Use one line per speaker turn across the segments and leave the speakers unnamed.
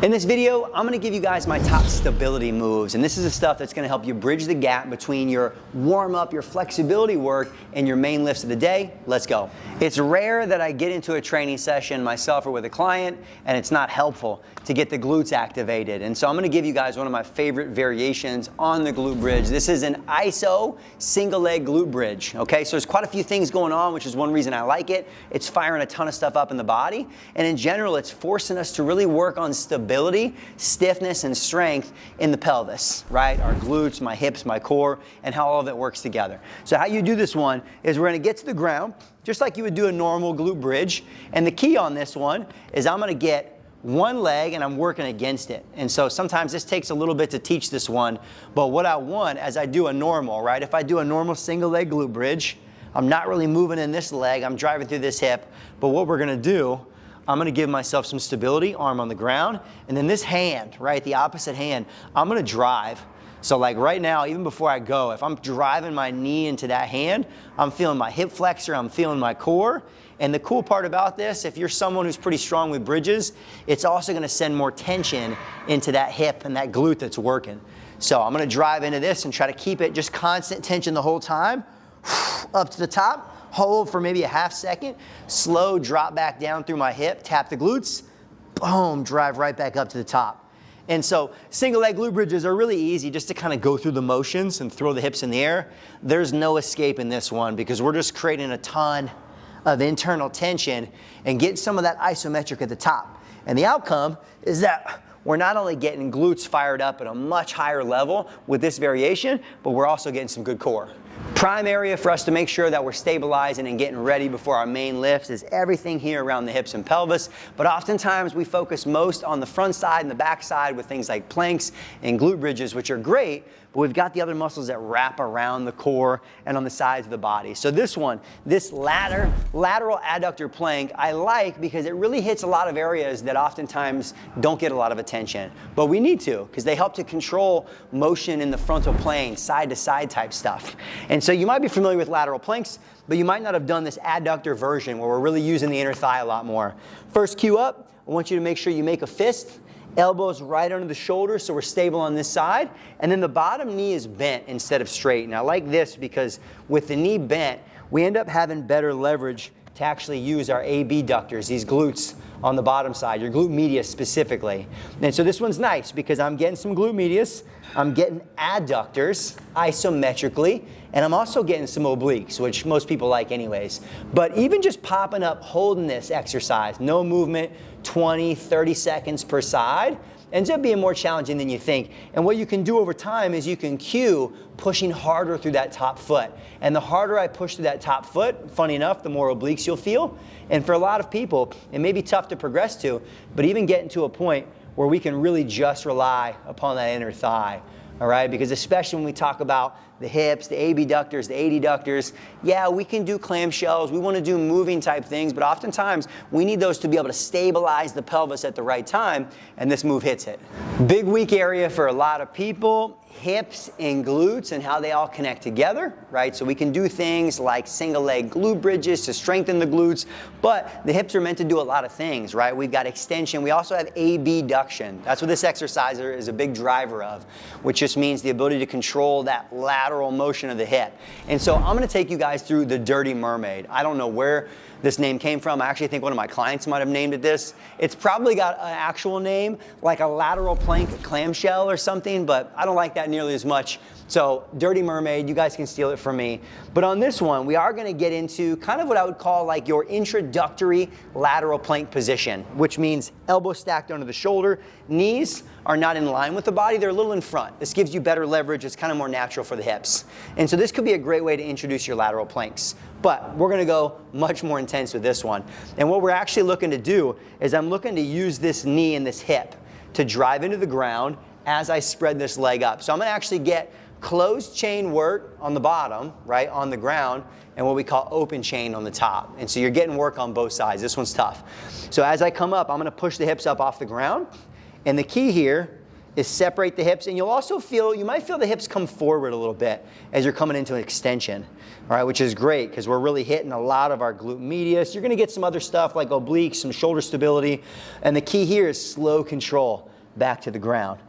In this video, I'm gonna give you guys my top stability moves, and this is the stuff that's gonna help you bridge the gap between your warm-up, your flexibility work, and your main lifts of the day. Let's go. It's rare that I get into a training session myself or with a client, and it's not helpful to get the glutes activated. And so I'm gonna give you guys one of my favorite variations on the glute bridge. This is an ISO single leg glute bridge, okay? So there's quite a few things going on, which is one reason I like it. It's firing a ton of stuff up in the body, and in general, it's forcing us to really work on stability, stiffness, and strength in the pelvis, right? Our glutes, my hips, my core, and how all of it works together. So how you do this one is we're gonna get to the ground, just like you would do a normal glute bridge. And the key on this one is I'm gonna get one leg and I'm working against it. And so sometimes this takes a little bit to teach this one, but what I want as I do a normal, right? If I do a normal single leg glute bridge, I'm not really moving in this leg, I'm driving through this hip, but what we're gonna do, I'm gonna give myself some stability, arm on the ground, and then this hand, right, the opposite hand, I'm gonna drive. So like right now, even before I go, if I'm driving my knee into that hand, I'm feeling my hip flexor, I'm feeling my core. And the cool part about this, if you're someone who's pretty strong with bridges, it's also gonna send more tension into that hip and that glute that's working. So I'm gonna drive into this and try to keep it just constant tension the whole time, up to the top, hold for maybe a half second, slow drop back down through my hip, tap the glutes, boom, drive right back up to the top. And so single leg glute bridges are really easy just to kind of go through the motions and throw the hips in the air. There's no escape in this one because we're just creating a ton of internal tension and get some of that isometric at the top. And the outcome is that we're not only getting glutes fired up at a much higher level with this variation, but we're also getting some good core. Prime area for us to make sure that we're stabilizing and getting ready before our main lifts is everything here around the hips and pelvis, but oftentimes we focus most on the front side and the back side with things like planks and glute bridges, which are great, but we've got the other muscles that wrap around the core and on the sides of the body. So this one, this lateral adductor plank, I like because it really hits a lot of areas that oftentimes don't get a lot of attention, but we need to because they help to control motion in the frontal plane, side to side type stuff. And so you might be familiar with lateral planks, but you might not have done this adductor version where we're really using the inner thigh a lot more. First cue up, I want you to make sure you make a fist, elbows right under the shoulders so we're stable on this side, and then the bottom knee is bent instead of straight. And I like this because with the knee bent, we end up having better leverage to actually use our abductors, these glutes on the bottom side, your glute medius specifically. And so this one's nice because I'm getting some glute medius, I'm getting adductors isometrically, and I'm also getting some obliques, which most people like anyways. But even just popping up, holding this exercise, no movement, 20, 30 seconds per side, ends up being more challenging than you think. And what you can do over time is you can cue pushing harder through that top foot. And the harder I push through that top foot, funny enough, the more obliques you'll feel. And for a lot of people, it may be tough to progress to, but even getting to a point where we can really just rely upon that inner thigh. All right, because especially when we talk about the hips, the abductors, the adductors, yeah, we can do clamshells, we want to do moving type things, but oftentimes we need those to be able to stabilize the pelvis at the right time, and this move hits it. Big weak area for a lot of people, hips and glutes and how they all connect together, right? So we can do things like single leg glute bridges to strengthen the glutes, but the hips are meant to do a lot of things, right? We've got extension, we also have abduction. That's what this exercise is a big driver of, which just means the ability to control that lateral motion of the hip. And so I'm gonna take you guys through the dirty mermaid. I don't know where this name came from. I actually think one of my clients might have named it this. It's probably got an actual name, like a lateral plank clamshell or something, but I don't like that nearly as much. So dirty mermaid, you guys can steal it from me. But on this one, we are gonna get into kind of what I would call like your introductory lateral plank position, which means elbow stacked under the shoulder, knees are not in line with the body, they're a little in front. This gives you better leverage, it's kind of more natural for the hips. And so this could be a great way to introduce your lateral planks. But we're gonna go much more intense with this one. And what we're actually looking to do is I'm looking to use this knee and this hip to drive into the ground as I spread this leg up. So I'm gonna actually get closed chain work on the bottom, right, on the ground, and what we call open chain on the top. And so you're getting work on both sides. This one's tough. So as I come up, I'm gonna push the hips up off the ground. And the key here is separate the hips, and you'll also feel, you might feel the hips come forward a little bit as you're coming into an extension, all right, which is great because we're really hitting a lot of our glute medius. You're gonna get some other stuff like obliques, some shoulder stability, and the key here is slow control. back to the ground.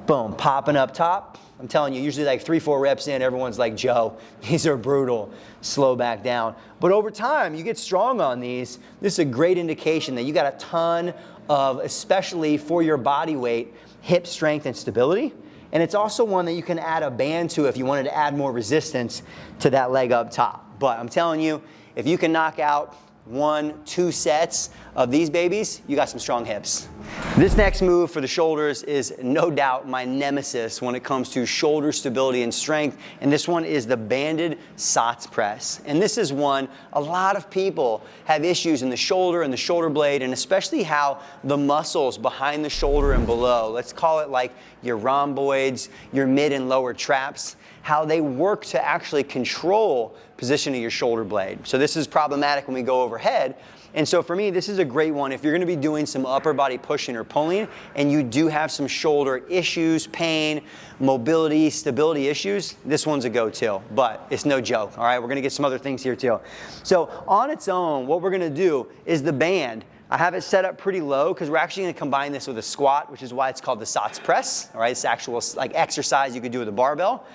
Boom, popping up top. I'm telling you, usually like 3-4 reps in, everyone's like, Joe, these are brutal. Slow back down. But over time, you get strong on these. This is a great indication that you got a ton of, especially for your body weight, hip strength and stability. And it's also one that you can add a band to if you wanted to add more resistance to that leg up top. But I'm telling you, if you can knock out 1-2 sets of these babies, you got some strong hips. This next move for the shoulders is no doubt my nemesis when it comes to shoulder stability and strength, and this one is the banded sotts press. And this is one, a lot of people have issues in the shoulder and the shoulder blade, and especially how the muscles behind the shoulder and below, let's call it like your rhomboids, your mid and lower traps, how they work to actually control position of your shoulder blade. So this is problematic when we go overhead. And so for me, this is a great one if you're gonna be doing some upper body pushing or pulling and you do have some shoulder issues, pain, mobility, stability issues, this one's a go-to, but it's no joke, all right? We're gonna get some other things here too. So on its own, what we're gonna do is the band, I have it set up pretty low because we're actually gonna combine this with a squat, which is why it's called the sotts press, all right? It's actual like exercise you could do with a barbell.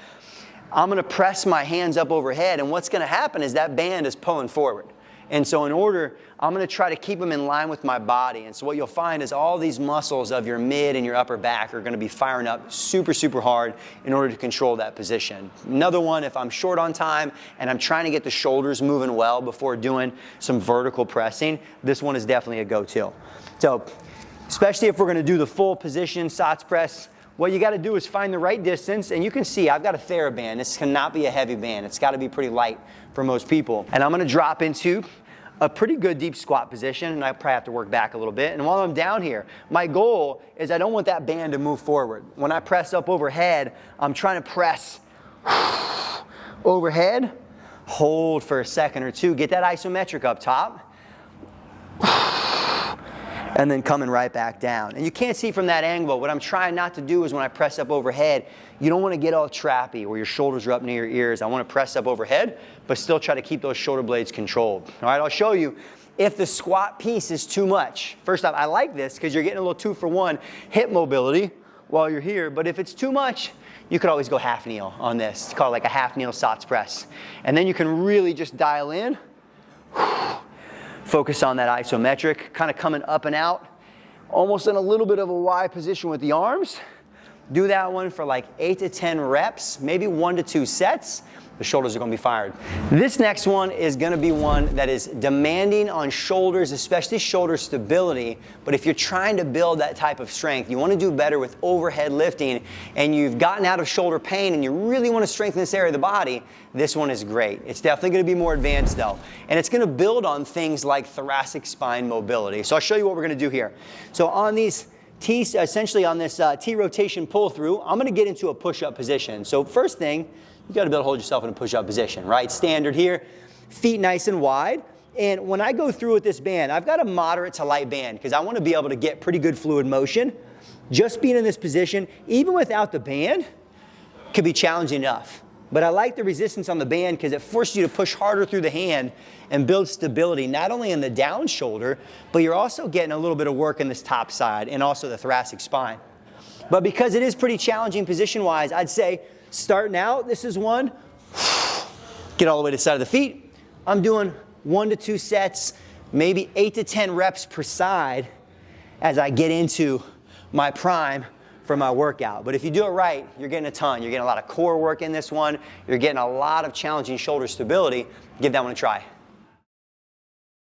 I'm gonna press my hands up overhead, and what's gonna happen is that band is pulling forward. And so I'm gonna try to keep them in line with my body. And so what you'll find is all these muscles of your mid and your upper back are gonna be firing up super, super hard in order to control that position. Another one, if I'm short on time and I'm trying to get the shoulders moving well before doing some vertical pressing, this one is definitely a go-to. So, especially if we're gonna do the full position sotts press, what you got to do is find the right distance, and you can see I've got a TheraBand. This cannot be a heavy band. It's got to be pretty light for most people. And I'm going to drop into a pretty good deep squat position, and I probably have to work back a little bit. And while I'm down here, my goal is I don't want that band to move forward. When I press up overhead, I'm trying to press overhead, hold for a second or two, get that isometric up top, and then coming right back down. And you can't see from that angle, what I'm trying not to do is when I press up overhead, you don't want to get all trappy where your shoulders are up near your ears. I want to press up overhead, but still try to keep those shoulder blades controlled. All right, I'll show you if the squat piece is too much. First off, I like this because you're getting a little 2-for-1 hip mobility while you're here, but if it's too much, you could always go half kneel on this. It's called like a half kneel sotts press. And then you can really just dial in. Focus on that isometric, kind of coming up and out, almost in a little bit of a Y position with the arms. Do that one for like 8 to 10 reps, maybe 1 to 2 sets. The shoulders are gonna be fired. This next one is gonna be one that is demanding on shoulders, especially shoulder stability. But if you're trying to build that type of strength, you wanna do better with overhead lifting, and you've gotten out of shoulder pain and you really wanna strengthen this area of the body, this one is great. It's definitely gonna be more advanced though. And it's gonna build on things like thoracic spine mobility. So I'll show you what we're gonna do here. So on these essentially on this T rotation pull through, I'm gonna get into a push-up position. So first thing, you gotta be able to hold yourself in a push-up position, right? Standard here, feet nice and wide. And when I go through with this band, I've got a moderate to light band because I wanna be able to get pretty good fluid motion. Just being in this position, even without the band, could be challenging enough. But I like the resistance on the band because it forces you to push harder through the hand and build stability, not only in the down shoulder, but you're also getting a little bit of work in this top side and also the thoracic spine. But because it is pretty challenging position-wise, I'd say starting out, this is one, get all the way to the side of the feet. I'm doing 1 to 2 sets, maybe 8 to 10 reps per side as I get into my prime for my workout. But if you do it right, you're getting a ton. You're getting a lot of core work in this one. You're getting a lot of challenging shoulder stability. Give that one a try.